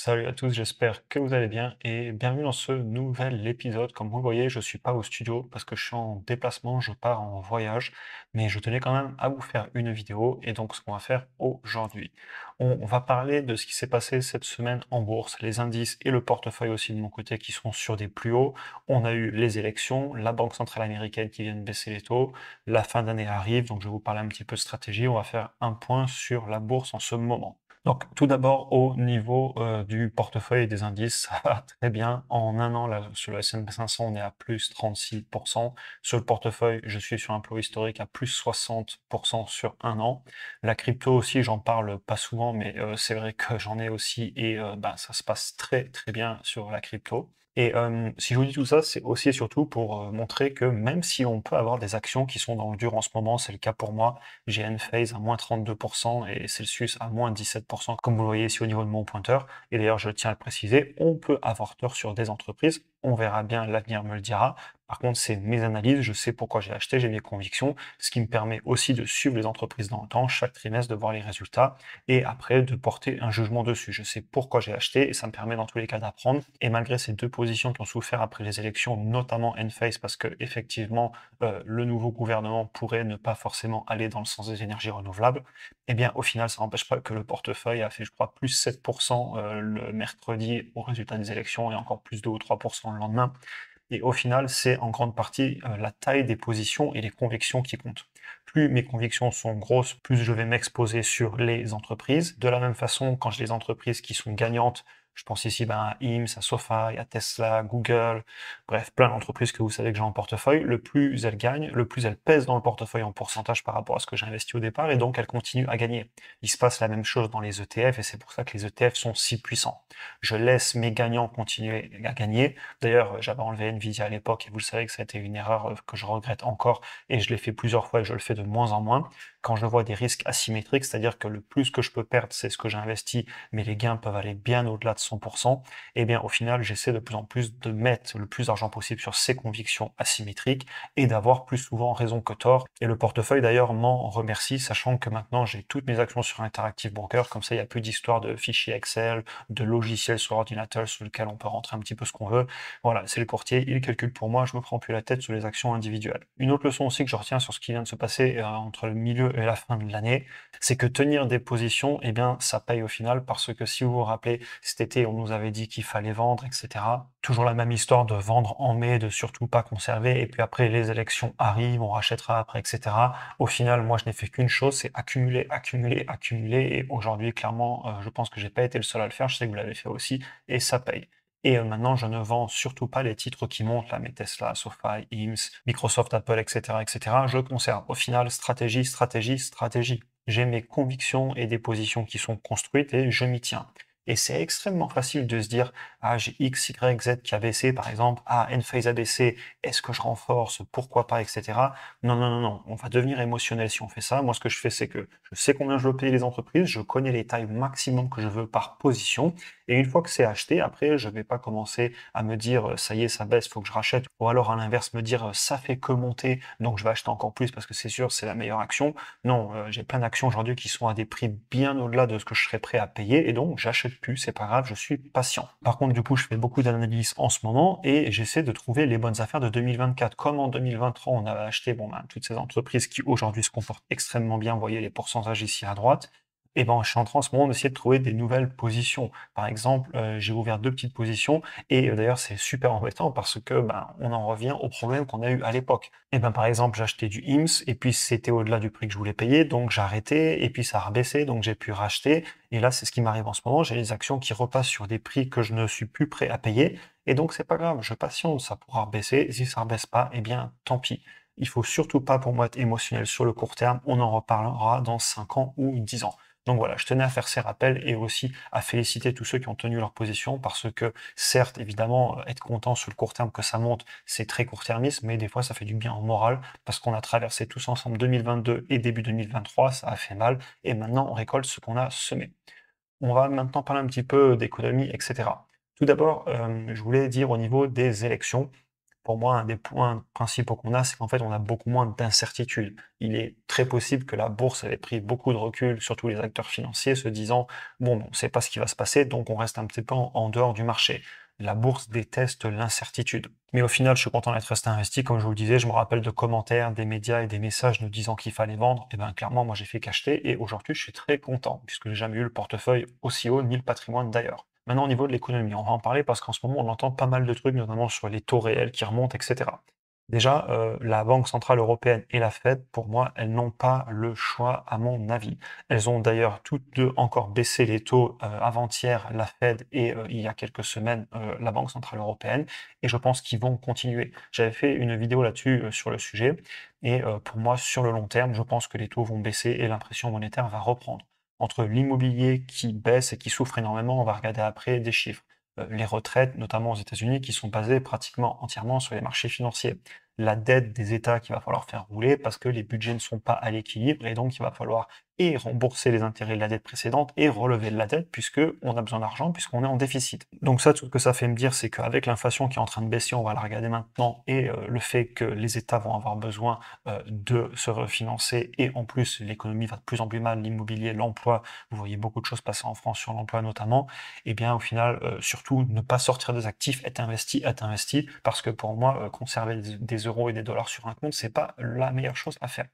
Salut à tous, j'espère que vous allez bien et bienvenue dans ce nouvel épisode. Comme vous le voyez, je suis pas au studio parce que je suis en déplacement, je pars en voyage, mais je tenais quand même à vous faire une vidéo et donc ce qu'on va faire aujourd'hui. On va parler de ce qui s'est passé cette semaine en bourse, les indices et le portefeuille aussi de mon côté qui sont sur des plus hauts. On a eu les élections, la Banque centrale américaine qui vient de baisser les taux, la fin d'année arrive, donc je vais vous parler un petit peu de stratégie. On va faire un point sur la bourse en ce moment. Donc, tout d'abord, au niveau du portefeuille et des indices, ça va très bien. En un an, là, sur le S&P 500, on est à plus 36%. Sur le portefeuille, je suis sur un plus historique à plus 60% sur un an. La crypto aussi, j'en parle pas souvent, mais c'est vrai que j'en ai aussi et ça se passe très très bien sur la crypto. Et si je vous dis tout ça, c'est aussi et surtout pour montrer que même si on peut avoir des actions qui sont dans le dur en ce moment, c'est le cas pour moi, j'ai Enphase à moins 32% et Celsius à moins 17%, comme vous le voyez ici au niveau de mon pointeur. Et d'ailleurs, je tiens à le préciser, on peut avoir tort sur des entreprises, on verra bien, l'avenir me le dira. Par contre, c'est mes analyses, je sais pourquoi j'ai acheté, j'ai mes convictions, ce qui me permet aussi de suivre les entreprises dans le temps, chaque trimestre, de voir les résultats et après de porter un jugement dessus. Je sais pourquoi j'ai acheté et ça me permet dans tous les cas d'apprendre. Et malgré ces deux positions qui ont souffert après les élections, notamment Enphase, parce que effectivement, le nouveau gouvernement pourrait ne pas forcément aller dans le sens des énergies renouvelables, eh bien, au final, ça n'empêche pas que le portefeuille a fait, je crois, plus 7% le mercredi au résultat des élections et encore plus 2 ou 3% le lendemain. Et au final, c'est en grande partie la taille des positions et les convictions qui comptent. Plus mes convictions sont grosses, plus je vais m'exposer sur les entreprises. De la même façon, quand j'ai les entreprises qui sont gagnantes, je pense ici à IMS, à SoFi, à Tesla, Google, bref, plein d'entreprises que vous savez que j'ai en portefeuille, le plus elles gagnent, le plus elles pèsent dans le portefeuille en pourcentage par rapport à ce que j'ai investi au départ, et donc elles continuent à gagner. Il se passe la même chose dans les ETF, et c'est pour ça que les ETF sont si puissants. Je laisse mes gagnants continuer à gagner. D'ailleurs, j'avais enlevé Nvidia à l'époque, et vous le savez que ça a été une erreur que je regrette encore, et je l'ai fait plusieurs fois, et je le fais de moins en moins. Quand je vois des risques asymétriques, c'est-à-dire que le plus que je peux perdre, c'est ce que j'ai investi, mais les gains peuvent aller bien au-delà de 100%, eh bien, au final, j'essaie de plus en plus de mettre le plus d'argent possible sur ces convictions asymétriques et d'avoir plus souvent raison que tort. Et le portefeuille, d'ailleurs, m'en remercie, sachant que maintenant, j'ai toutes mes actions sur Interactive Broker. Comme ça, il n'y a plus d'histoire de fichiers Excel, de logiciels sur ordinateur sur lequel on peut rentrer un petit peu ce qu'on veut. Voilà, c'est le courtier, il calcule pour moi, je me prends plus la tête sur les actions individuelles. Une autre leçon aussi que je retiens sur ce qui vient de se passer entre le milieu et la fin de l'année, c'est que tenir des positions, eh bien, ça paye au final, parce que si vous vous rappelez, cet été, on nous avait dit qu'il fallait vendre, etc. Toujours la même histoire de vendre en mai, de surtout pas conserver, et puis après, les élections arrivent, on rachètera après, etc. Au final, moi, je n'ai fait qu'une chose, c'est accumuler, accumuler, accumuler, et aujourd'hui, clairement, je pense que j'ai pas été le seul à le faire, je sais que vous l'avez fait aussi, et ça paye. Et maintenant, je ne vends surtout pas les titres qui montent, là, mes Tesla, SoFi, IMS, Microsoft, Apple, etc., etc. Je conserve. Au final, stratégie, stratégie, stratégie. J'ai mes convictions et des positions qui sont construites et je m'y tiens. Et c'est extrêmement facile de se dire, ah, j'ai X, Y, Z qui a baissé, par exemple, ah, Enphase a baissé, est-ce que je renforce, pourquoi pas, etc. Non, non, non, non, on va devenir émotionnel si on fait ça. Moi, ce que je fais, c'est que je sais combien je veux payer les entreprises, je connais les tailles maximum que je veux par position, et une fois que c'est acheté, après, je vais pas commencer à me dire, ça y est, ça baisse, faut que je rachète, ou alors à l'inverse, me dire, ça fait que monter, donc je vais acheter encore plus parce que c'est sûr, c'est la meilleure action. Non, j'ai plein d'actions aujourd'hui qui sont à des prix bien au-delà de ce que je serais prêt à payer, et donc j'achète plus, c'est pas grave, je suis patient. Par contre, du coup, je fais beaucoup d'analyses en ce moment, et j'essaie de trouver les bonnes affaires de 2024. Comme en 2023, on avait acheté toutes ces entreprises qui aujourd'hui se comportent extrêmement bien, vous voyez les pourcentages ici à droite, et ben, je suis en train en ce moment d'essayer de trouver des nouvelles positions. Par exemple, j'ai ouvert 2 petites positions, et d'ailleurs, c'est super embêtant parce que, on en revient au problème qu'on a eu à l'époque. Et ben, par exemple, j'ai acheté du IMSS, et puis c'était au-delà du prix que je voulais payer, donc j'ai arrêté, et puis ça a rebaissé, donc j'ai pu racheter. Et là, c'est ce qui m'arrive en ce moment, j'ai les actions qui repassent sur des prix que je ne suis plus prêt à payer, et donc c'est pas grave, je patiente, ça pourra rebaisser, et si ça rebaisse pas, eh bien, tant pis. Il faut surtout pas, pour moi, être émotionnel sur le court terme, on en reparlera dans 5 ans ou 10 ans. Donc voilà, je tenais à faire ces rappels et aussi à féliciter tous ceux qui ont tenu leur position, parce que certes, évidemment, être content sur le court terme que ça monte, c'est très court-termiste, mais des fois ça fait du bien au moral, parce qu'on a traversé tous ensemble 2022 et début 2023, ça a fait mal, et maintenant on récolte ce qu'on a semé. On va maintenant parler un petit peu d'économie, etc. Tout d'abord, je voulais dire au niveau des élections, pour moi, un des points principaux qu'on a, c'est qu'en fait, on a beaucoup moins d'incertitudes. Il est très possible que la bourse avait pris beaucoup de recul, surtout les acteurs financiers, se disant, bon, on ne sait pas ce qui va se passer, donc on reste un petit peu en dehors du marché. La bourse déteste l'incertitude. Mais au final, je suis content d'être resté investi. Comme je vous le disais, je me rappelle de commentaires, des médias et des messages nous disant qu'il fallait vendre. Et bien, clairement, moi, j'ai fait qu'acheter. Et aujourd'hui, je suis très content, puisque j'ai jamais eu le portefeuille aussi haut, ni le patrimoine d'ailleurs. Maintenant, au niveau de l'économie, on va en parler parce qu'en ce moment, on entend pas mal de trucs, notamment sur les taux réels qui remontent, etc. Déjà, la Banque centrale européenne et la Fed, pour moi, elles n'ont pas le choix, à mon avis. Elles ont d'ailleurs toutes deux encore baissé les taux avant-hier, la Fed et il y a quelques semaines, la Banque centrale européenne, et je pense qu'ils vont continuer. J'avais fait une vidéo là-dessus sur le sujet, et pour moi, sur le long terme, je pense que les taux vont baisser et l'impression monétaire va reprendre. Entre l'immobilier qui baisse et qui souffre énormément, on va regarder après des chiffres. Les retraites, notamment aux États-Unis, qui sont basées pratiquement entièrement sur les marchés financiers. La dette des États qu'il va falloir faire rouler parce que les budgets ne sont pas à l'équilibre et donc il va falloir et rembourser les intérêts de la dette précédente et relever de la dette puisque on a besoin d'argent, puisqu'on est en déficit. Donc ça, tout ce que ça fait me dire, c'est qu'avec l'inflation qui est en train de baisser, on va la regarder maintenant, et le fait que les États vont avoir besoin de se refinancer, et en plus l'économie va de plus en plus mal, l'immobilier, l'emploi, vous voyez beaucoup de choses passer en France sur l'emploi notamment, et bien au final, surtout ne pas sortir des actifs, être investi, parce que pour moi, conserver des euros et des dollars sur un compte, c'est pas la meilleure chose à faire.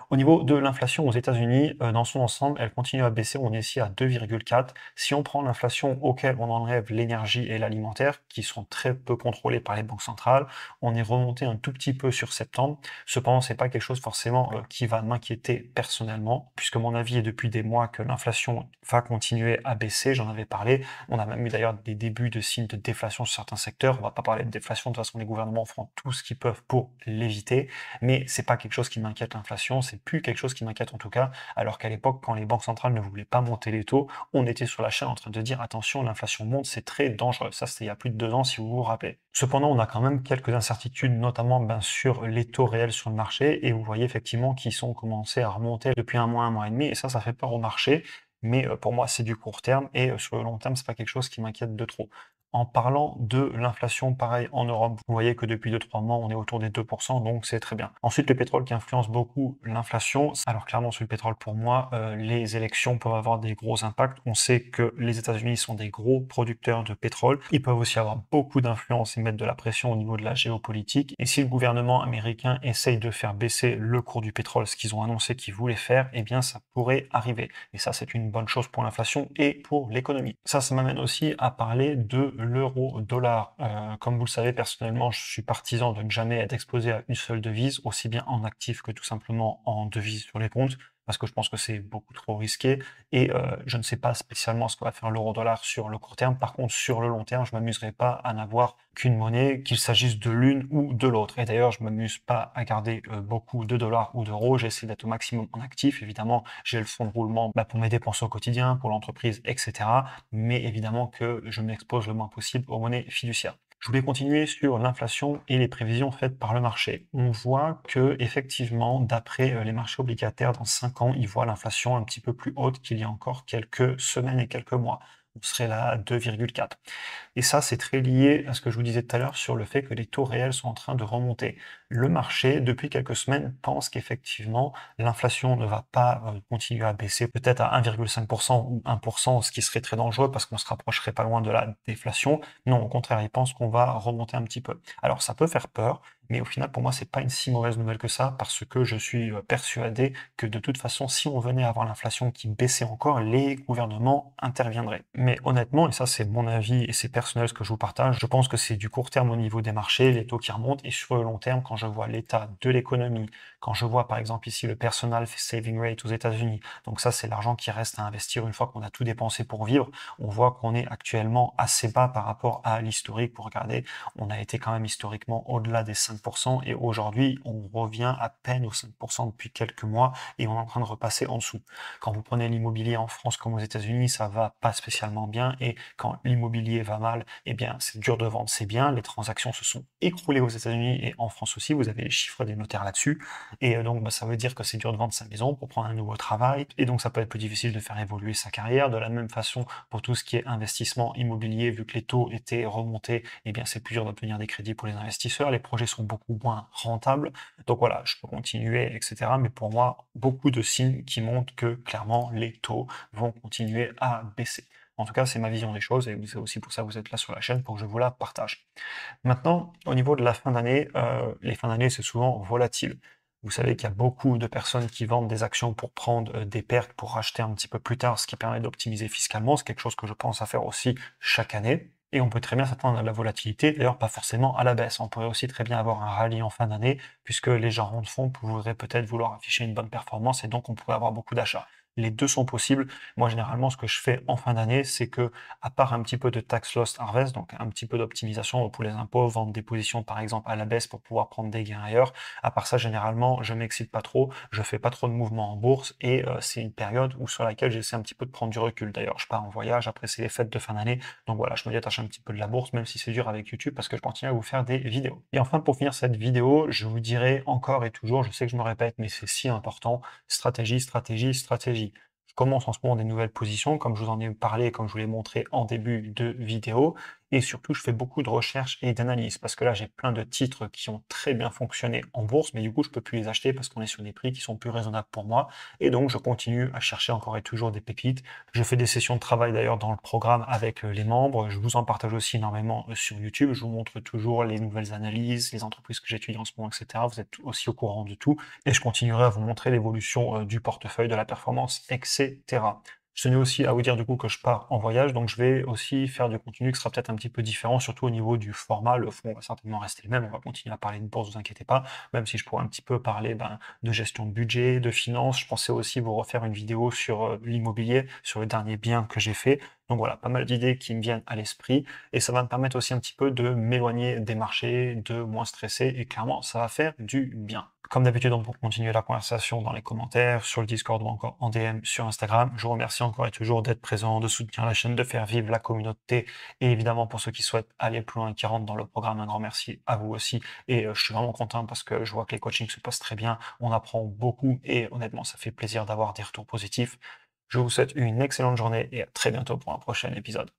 Au niveau de l'inflation aux États-Unis, dans son ensemble, elle continue à baisser. On est ici à 2,4. Si on prend l'inflation auquel on enlève l'énergie et l'alimentaire, qui sont très peu contrôlés par les banques centrales, on est remonté un tout petit peu sur septembre. Cependant, c'est pas quelque chose forcément qui va m'inquiéter personnellement, puisque mon avis est depuis des mois que l'inflation va continuer à baisser. J'en avais parlé. On a même eu d'ailleurs des débuts de signes de déflation sur certains secteurs. On va pas parler de déflation, de toute façon, les gouvernements feront tout ce qu'ils peuvent pour l'éviter, mais c'est pas quelque chose qui m'inquiète, l'inflation. C'est plus quelque chose qui m'inquiète en tout cas, alors qu'à l'époque, quand les banques centrales ne voulaient pas monter les taux, on était sur la chaîne en train de dire attention, l'inflation monte, c'est très dangereux. Ça, c'était il y a plus de 2 ans, si vous vous rappelez. Cependant, on a quand même quelques incertitudes, notamment sur les taux réels sur le marché, et vous voyez effectivement qu'ils sont commencés à remonter depuis un mois et demi, et ça fait peur au marché. Mais pour moi, c'est du court terme, et sur le long terme, c'est pas quelque chose qui m'inquiète de trop. En parlant de l'inflation, pareil en Europe, vous voyez que depuis 2-3 mois, on est autour des 2%, donc c'est très bien. Ensuite, le pétrole qui influence beaucoup l'inflation. Alors clairement, sur le pétrole, pour moi, les élections peuvent avoir des gros impacts. On sait que les États-Unis sont des gros producteurs de pétrole. Ils peuvent aussi avoir beaucoup d'influence et mettre de la pression au niveau de la géopolitique. Et si le gouvernement américain essaye de faire baisser le cours du pétrole, ce qu'ils ont annoncé qu'ils voulaient faire, eh bien ça pourrait arriver. Et ça, c'est une bonne chose pour l'inflation et pour l'économie. Ça m'amène aussi à parler de l'euro-dollar. Comme vous le savez, personnellement, je suis partisan de ne jamais être exposé à une seule devise, aussi bien en actif que tout simplement en devise sur les comptes, parce que je pense que c'est beaucoup trop risqué, et je ne sais pas spécialement ce que va faire l'euro-dollar sur le court terme. Par contre, sur le long terme, je m'amuserai pas à n'avoir qu'une monnaie, qu'il s'agisse de l'une ou de l'autre. Et d'ailleurs, je m'amuse pas à garder beaucoup de dollars ou d'euros. J'essaie d'être au maximum en actif. Évidemment, j'ai le fonds de roulement pour mes dépenses au quotidien, pour l'entreprise, etc. Mais évidemment que je m'expose le moins possible aux monnaies fiduciaires. Je voulais continuer sur l'inflation et les prévisions faites par le marché. On voit que, effectivement, d'après les marchés obligataires, dans 5 ans, ils voient l'inflation un petit peu plus haute qu'il y a encore quelques semaines et quelques mois. On serait là à 2,4. Et ça, c'est très lié à ce que je vous disais tout à l'heure sur le fait que les taux réels sont en train de remonter. Le marché, depuis quelques semaines, pense qu'effectivement, l'inflation ne va pas continuer à baisser, peut-être à 1,5% ou 1%, ce qui serait très dangereux parce qu'on se rapprocherait pas loin de la déflation. Non, au contraire, ils pensent qu'on va remonter un petit peu. Alors, ça peut faire peur, mais au final, pour moi, c'est pas une si mauvaise nouvelle que ça, parce que je suis persuadé que de toute façon, si on venait à avoir l'inflation qui baissait encore, les gouvernements interviendraient. Mais honnêtement, et ça c'est mon avis et c'est personnel ce que je vous partage, je pense que c'est du court terme au niveau des marchés, les taux qui remontent, et sur le long terme, quand je vois l'état de l'économie, quand je vois par exemple ici le personal saving rate aux États-Unis, donc ça c'est l'argent qui reste à investir une fois qu'on a tout dépensé pour vivre, on voit qu'on est actuellement assez bas par rapport à l'historique. Pour regarder, on a été quand même historiquement au-delà des 5%, et aujourd'hui on revient à peine aux 5% depuis quelques mois, et on est en train de repasser en dessous. Quand vous prenez l'immobilier en France comme aux États-Unis, ça va pas spécialement bien, et quand l'immobilier va mal, eh bien c'est dur de vendre ses biens. Les transactions se sont écroulées aux États-Unis et en France aussi. aussi, vous avez les chiffres des notaires là-dessus. Et donc, ça veut dire que c'est dur de vendre sa maison pour prendre un nouveau travail. Et donc, ça peut être plus difficile de faire évoluer sa carrière. De la même façon, pour tout ce qui est investissement immobilier, vu que les taux étaient remontés, eh bien, c'est plus dur d'obtenir des crédits pour les investisseurs. Les projets sont beaucoup moins rentables. Donc voilà, je peux continuer, etc. Mais pour moi, beaucoup de signes qui montrent que clairement, les taux vont continuer à baisser. En tout cas, c'est ma vision des choses et c'est aussi pour ça que vous êtes là sur la chaîne, pour que je vous la partage. Maintenant, au niveau de la fin d'année, les fins d'année, c'est souvent volatile. Vous savez qu'il y a beaucoup de personnes qui vendent des actions pour prendre des pertes, pour racheter un petit peu plus tard, ce qui permet d'optimiser fiscalement. C'est quelque chose que je pense à faire aussi chaque année. Et on peut très bien s'attendre à de la volatilité, d'ailleurs pas forcément à la baisse. On pourrait aussi très bien avoir un rallye en fin d'année, puisque les gérants de fonds pourraient peut-être vouloir afficher une bonne performance et donc on pourrait avoir beaucoup d'achats. Les deux sont possibles. Moi, généralement, ce que je fais en fin d'année, c'est que, à part un petit peu de tax loss harvest, donc un petit peu d'optimisation pour les impôts, vendre des positions par exemple à la baisse pour pouvoir prendre des gains ailleurs, à part ça, généralement, je m'excite pas trop, je fais pas trop de mouvements en bourse et c'est une période où sur laquelle j'essaie un petit peu de prendre du recul. D'ailleurs, je pars en voyage, après c'est les fêtes de fin d'année, donc voilà, je me détache un petit peu de la bourse, même si c'est dur avec YouTube parce que je continue à vous faire des vidéos. Et enfin, pour finir cette vidéo, je vous dirai encore et toujours, je sais que je me répète, mais c'est si important, stratégie, stratégie, stratégie. Je commence en ce moment des nouvelles positions, comme je vous en ai parlé, comme je vous l'ai montré en début de vidéo. Et surtout, je fais beaucoup de recherches et d'analyses, parce que là, j'ai plein de titres qui ont très bien fonctionné en bourse, mais du coup, je peux plus les acheter parce qu'on est sur des prix qui sont plus raisonnables pour moi. Et donc, je continue à chercher encore et toujours des pépites. Je fais des sessions de travail d'ailleurs dans le programme avec les membres. Je vous en partage aussi énormément sur YouTube. Je vous montre toujours les nouvelles analyses, les entreprises que j'étudie en ce moment, etc. Vous êtes aussi au courant de tout. Et je continuerai à vous montrer l'évolution du portefeuille, de la performance, etc. Je tenais aussi à vous dire du coup que je pars en voyage, donc je vais aussi faire du contenu qui sera peut-être un petit peu différent, surtout au niveau du format. Le fond va certainement rester le même, on va continuer à parler de bourse, vous inquiétez pas, même si je pourrais un petit peu parler de gestion de budget, de finances. Je pensais aussi vous refaire une vidéo sur l'immobilier, sur le dernier bien que j'ai fait. Donc voilà, pas mal d'idées qui me viennent à l'esprit, et ça va me permettre aussi un petit peu de m'éloigner des marchés, de moins stresser, et clairement, ça va faire du bien. Comme d'habitude, on peut continuer la conversation dans les commentaires, sur le Discord ou encore en DM sur Instagram. Je vous remercie encore et toujours d'être présent, de soutenir la chaîne, de faire vivre la communauté. Et évidemment, pour ceux qui souhaitent aller plus loin et qui rentrent dans le programme, un grand merci à vous aussi. Et je suis vraiment content parce que je vois que les coachings se passent très bien. On apprend beaucoup et honnêtement, ça fait plaisir d'avoir des retours positifs. Je vous souhaite une excellente journée et à très bientôt pour un prochain épisode.